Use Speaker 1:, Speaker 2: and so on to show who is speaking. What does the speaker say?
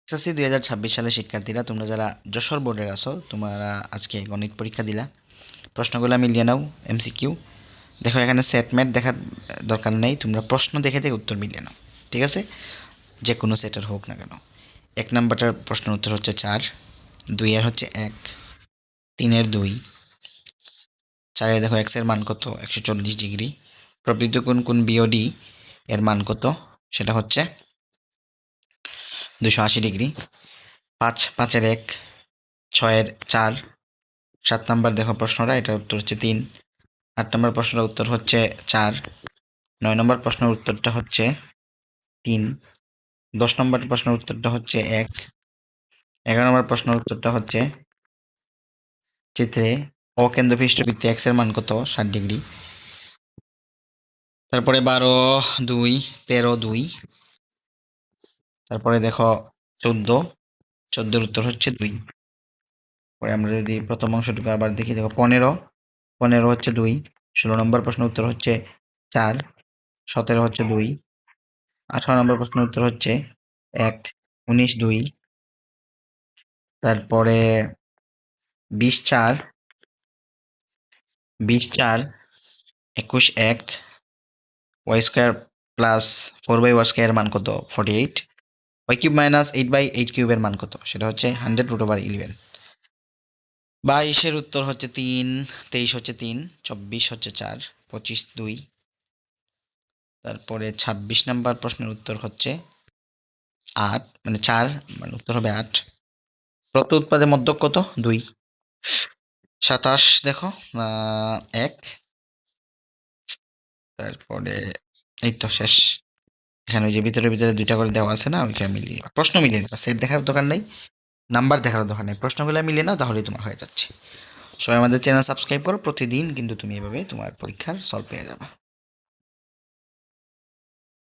Speaker 1: SSC 2026 সালের শিক্ষার্থীরা তোমরা যারা যশোর বোর্ডের আছো তোমরা আজকে গণিত পরীক্ষা দিলা। প্রশ্নগুলো মিলিয়ে নাও। এমসিকিউ দেখো, এখানে সেটমেট দেখার দরকার নেই, তোমরা প্রশ্ন দেখে দেখে উত্তর মিলিয়ে নাও। ঠিক আছে, যে কোনো সেটের হোক না কেন। 1 নম্বরটার প্রশ্নের উত্তর হচ্ছে 4, 2 এর হচ্ছে 1, 3 এর 2, 4 এর দেখো x এর মান কত 140 ডিগ্রি, প্রবৃদ্ধ কোণ বিওডি এর মান কত সেটা হচ্ছে 280 ডিগ্রি, 5 এর 1, 6 এর 4, 7 নাম্বার দেখো প্রশ্নটা, এটার উত্তর হচ্ছে 3, 8 নম্বর প্রশ্নের উত্তর হচ্ছে 4, 9 নম্বর প্রশ্নের উত্তরটা হচ্ছে 3, 10 নম্বর প্রশ্নের উত্তরটা হচ্ছে 1, 11 নম্বর প্রশ্নের উত্তরটা হচ্ছে চিত্রে অকেন্দ্রবিষ্ট বৃত্তে x এর মান কত 60 ডিগ্রি, তারপরে 12, 2, 13, 2, তারপরে দেখো 14, 14 এর উত্তর হচ্ছে 2। পরে আমরা যদি প্রথম অংশটুকু আবার দেখি, দেখো 15, 15 হচ্ছে 2, 16 নম্বর প্রশ্নের উত্তর হচ্ছে 4, 17 হচ্ছে 2, 18 নম্বর প্রশ্নের উত্তর হচ্ছে 1, 19, 2, তারপরে 20, 4, 20, 4, 21, 1, ওয়াই স্কোয়ার প্লাস 4/y² এর মান কত 48, y³ মাইনাস 8/8³ এর মান কত সেটা হচ্ছে 100√11। 22 এর উত্তর হচ্ছে 3, 23 হচ্ছে 3, 24 হচ্ছে 4, 25, 2, তারপরে 26 নাম্বার প্রশ্নের উত্তর হচ্ছে 8, মানে 4, মানে উত্তর হবে 8। প্রত উৎপাদের মধ্যক কত 2, 27 দেখো 1, তারপরে এই তো শেষ। এখানে ওই যে ভিতরে ভিতরে 2টা করে দেওয়া আছে না, ওইখানে মিলিয়ে প্রশ্ন মিলিয়ে নেবা, সেট দেখার দরকার নেই, নাম্বার দেখার দরকার নেই, প্রশ্নগুলো মিলিয়ে নাও তাহলেই তোমার হয়ে যাচ্ছে। সবাই আমাদের চ্যানেল সাবস্ক্রাইব করো, প্রতিদিন কিন্তু তুমি এভাবে তোমার পরীক্ষার সলভ পেয়ে যাবে।